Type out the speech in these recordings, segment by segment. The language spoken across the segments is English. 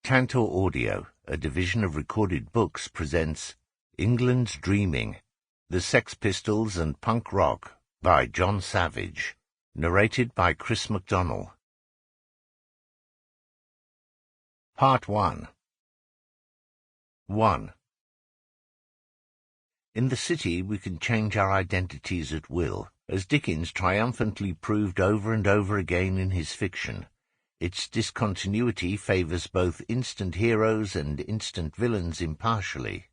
Tantor Audio, a division of Recorded Books, presents England's Dreaming, The Sex Pistols and Punk Rock by Jon Savage, narrated by Chris Macdonnell. Part 1. 1. In the city we can change our identities at will, as Dickens triumphantly proved over and over again in his fiction. Its discontinuity favours both instant heroes and instant villains impartially.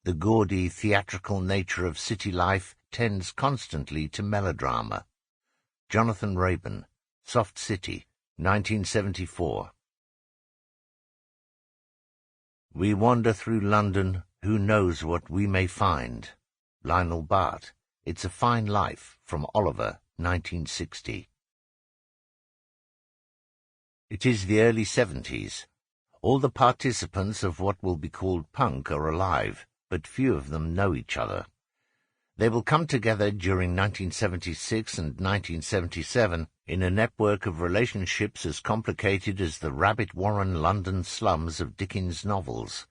The gaudy, theatrical nature of city life tends constantly to melodrama. Jonathan Raban, Soft City, 1974. We wander through London, who knows what we may find? Lionel Bart, It's a Fine Life, from Oliver, 1960. It is the early 70s. All the participants of what will be called punk are alive, but few of them know each other. They will come together during 1976 and 1977 in a network of relationships as complicated as the rabbit warren London slums of Dickens' novels.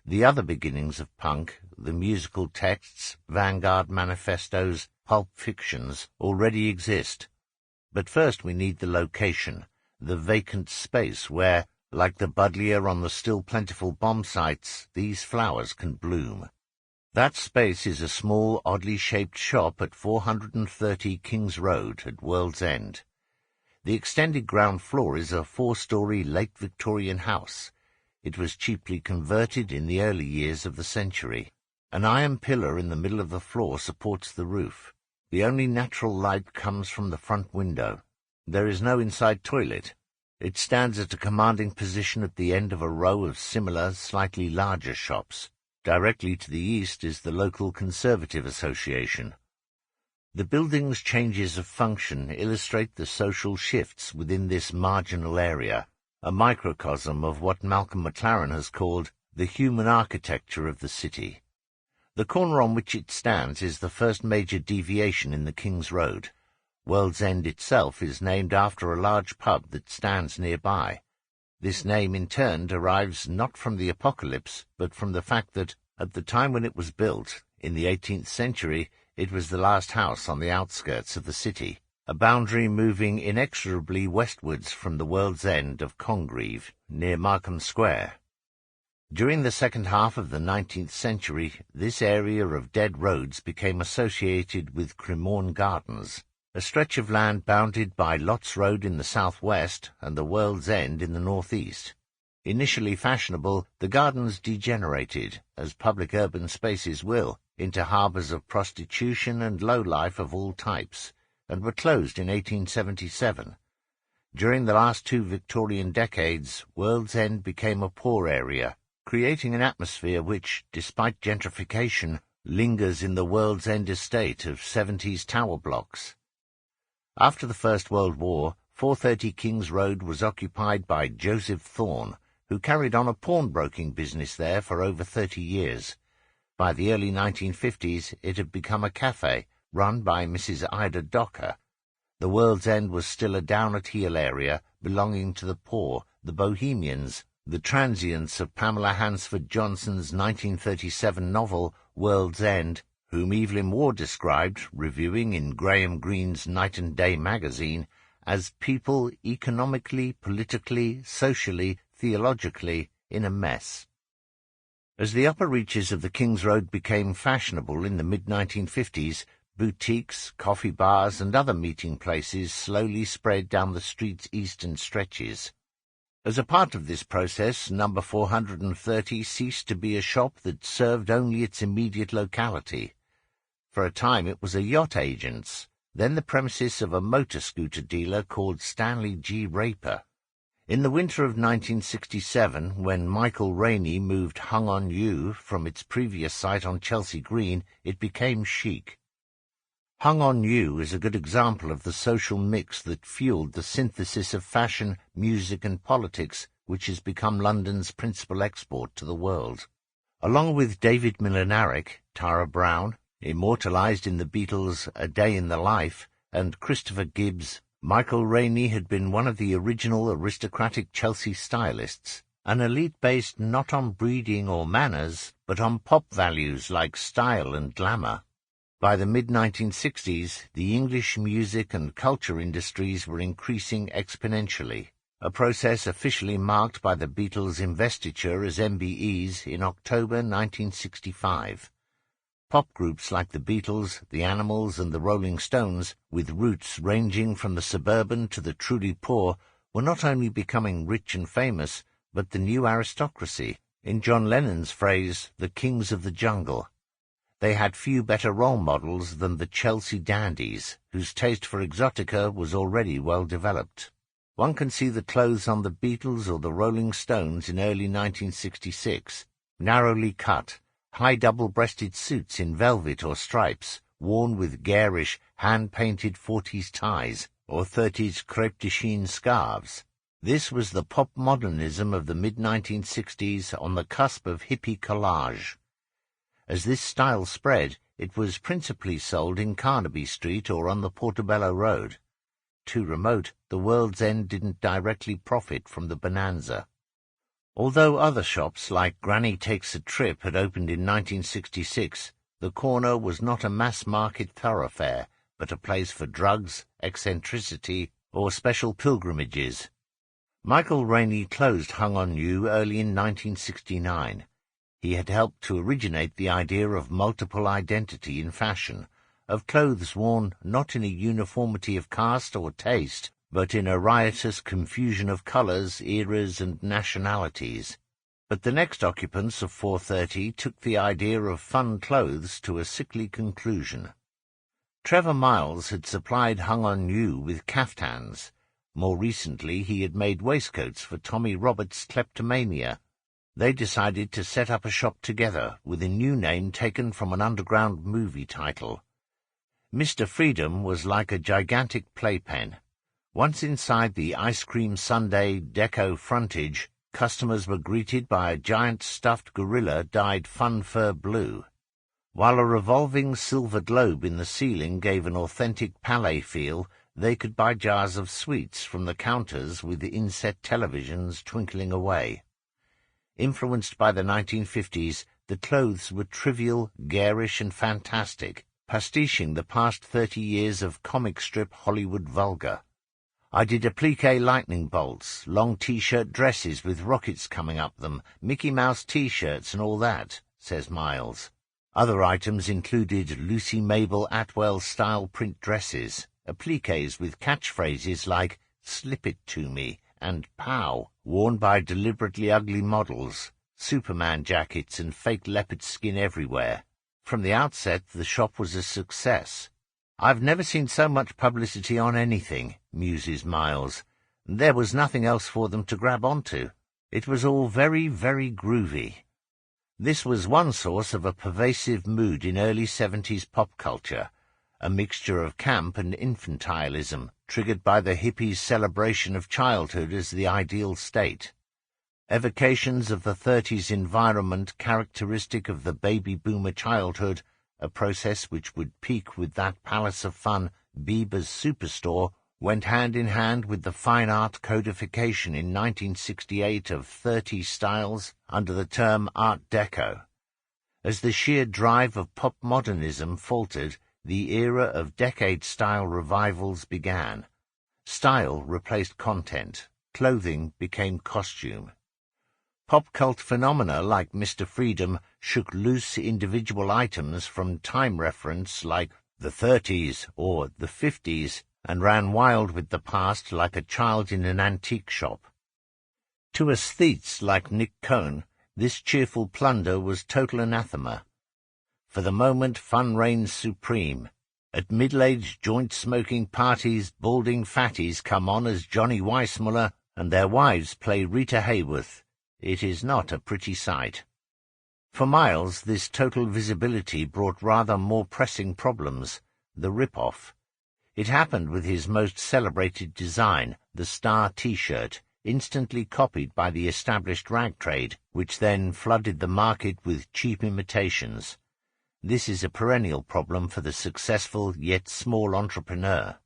The other beginnings of punk, the musical texts, vanguard manifestos, pulp fictions, already exist. But first we need the location, the vacant space where, like the buddleia on the still plentiful bomb sites, these flowers can bloom. That space is a small, oddly shaped shop at 430 King's Road at World's End. The extended ground floor is a 4-storey late Victorian house. It was cheaply converted in the early years of the century. An iron pillar in the middle of the floor supports the roof. The only natural light comes from the front window. There is no inside toilet. It stands at a commanding position at the end of a row of similar, slightly larger shops. Directly to the east is the local Conservative Association. The building's changes of function illustrate the social shifts within this marginal area, a microcosm of what Malcolm McLaren has called the human architecture of the city. The corner on which it stands is the first major deviation in the King's Road. World's End itself is named after a large pub that stands nearby. This name in turn derives not from the apocalypse, but from the fact that, at the time when it was built, in the 18th century, it was the last house on the outskirts of the city, a boundary moving inexorably westwards from the World's End of Congreve, near Markham Square. During the second half of the 19th century, this area of dead roads became associated with Cremorne Gardens, a stretch of land bounded by Lots Road in the southwest and the World's End in the northeast. Initially fashionable, the gardens degenerated, as public urban spaces will, into harbours of prostitution and lowlife of all types, and were closed in 1877. During the last 2 Victorian decades, World's End became a poor area, creating an atmosphere which, despite gentrification, lingers in the World's End estate of 70s tower blocks. After the First World War, 430 King's Road was occupied by Joseph Thorne, who carried on a pawnbroking business there for over 30 years. By the early 1950s, it had become a cafe run by Mrs. Ida Docker. The World's End was still a down-at-heel area belonging to the poor, the bohemians, the transients of Pamela Hansford Johnson's 1937 novel World's End, whom Evelyn Waugh described, reviewing in Graham Greene's Night and Day magazine, as people economically, politically, socially, theologically in a mess. As the upper reaches of the King's Road became fashionable in the mid-1950s, boutiques, coffee bars and other meeting places slowly spread down the street's eastern stretches. As a part of this process, number 430 ceased to be a shop that served only its immediate locality. For a time it was a yacht agent's, then the premises of a motor scooter dealer called Stanley G. Raper. In the winter of 1967, when Michael Rainey moved Hung On You from its previous site on Chelsea Green, it became chic. Hung On You is a good example of the social mix that fueled the synthesis of fashion, music and politics which has become London's principal export to the world. Along with David Milinarik, Tara Brown, immortalized in the Beatles' A Day in the Life, and Christopher Gibbs, Michael Rainey had been one of the original aristocratic Chelsea stylists, An elite based not on breeding or manners, but on pop values like style and glamour. By the mid-1960s, the English music and culture industries were increasing exponentially, a process officially marked by the Beatles' investiture as MBEs in October 1965. Pop groups like the Beatles, the Animals and the Rolling Stones, with roots ranging from the suburban to the truly poor, were not only becoming rich and famous, but the new aristocracy, in John Lennon's phrase, the kings of the jungle. They had few better role models than the Chelsea dandies, whose taste for exotica was already well developed. One can see the clothes on the Beatles or the Rolling Stones in early 1966, narrowly cut, high double-breasted suits in velvet or stripes, worn with garish, hand-painted 40s ties or 30s crêpe de chine scarves. This was the pop modernism of the mid-1960s on the cusp of hippie collage. As this style spread, it was principally sold in Carnaby Street or on the Portobello Road. Too remote, the World's End didn't directly profit from the bonanza. Although other shops like Granny Takes a Trip had opened in 1966, the corner was not a mass-market thoroughfare, but a place for drugs, eccentricity, or special pilgrimages. Michael Rainey closed Hung on You early in 1969. He had helped to originate the idea of multiple identity in fashion, of clothes worn not in a uniformity of caste or taste, but in a riotous confusion of colours, eras and nationalities. But the next occupants of 430 took the idea of fun clothes to a sickly conclusion. Trevor Miles had supplied Hung on You with caftans. More recently he had made waistcoats for Tommy Roberts' Kleptomania. They decided to set up a shop together, with a new name taken from an underground movie title. Mr. Freedom was like a gigantic playpen. Once inside the Ice Cream Sundae deco frontage, customers were greeted by a giant stuffed gorilla dyed fun fur blue. While a revolving silver globe in the ceiling gave an authentic palais feel, they could buy jars of sweets from the counters with the inset televisions twinkling away. Influenced by the 1950s, the clothes were trivial, garish and fantastic, pastiching the past 30 years of comic strip Hollywood vulgar. I did appliqué lightning bolts, long T-shirt dresses with rockets coming up them, Mickey Mouse T-shirts and all that, says Miles. Other items included Lucy Mabel Atwell-style print dresses, appliques with catchphrases like, "Slip it to me," and "Pow," worn by deliberately ugly models, Superman jackets and fake leopard skin everywhere. From the outset, the shop was a success. "I've never seen so much publicity on anything," muses Miles. "There was nothing else for them to grab onto. It was all very, very groovy." This was one source of a pervasive mood in early 70s pop culture, a mixture of camp and infantilism, triggered by the hippies' celebration of childhood as the ideal state. Evocations of the 30s environment characteristic of the baby boomer childhood, a process which would peak with that palace of fun, Bieber's Superstore, went hand in hand with the fine art codification in 1968 of 30 styles under the term Art Deco. As the sheer drive of pop modernism faltered, the era of decade-style revivals began. Style replaced content. Clothing became costume. Pop cult phenomena like Mr. Freedom shook loose individual items from time reference like the 30s or the 50s and ran wild with the past like a child in an antique shop. To aesthetes like Nick Cohn, this cheerful plunder was total anathema. For the moment, fun reigns supreme. At middle-aged joint-smoking parties, balding fatties come on as Johnny Weissmuller, and their wives play Rita Hayworth. It is not a pretty sight. For Miles, this total visibility brought rather more pressing problems, the rip-off. It happened with his most celebrated design, the Star T-shirt, instantly copied by the established rag trade, which then flooded the market with cheap imitations. This is a perennial problem for the successful yet small entrepreneur.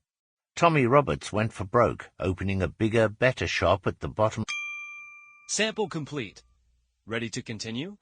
Tommy Roberts went for broke, opening a bigger, better shop at the bottom. Sample complete. Ready to continue?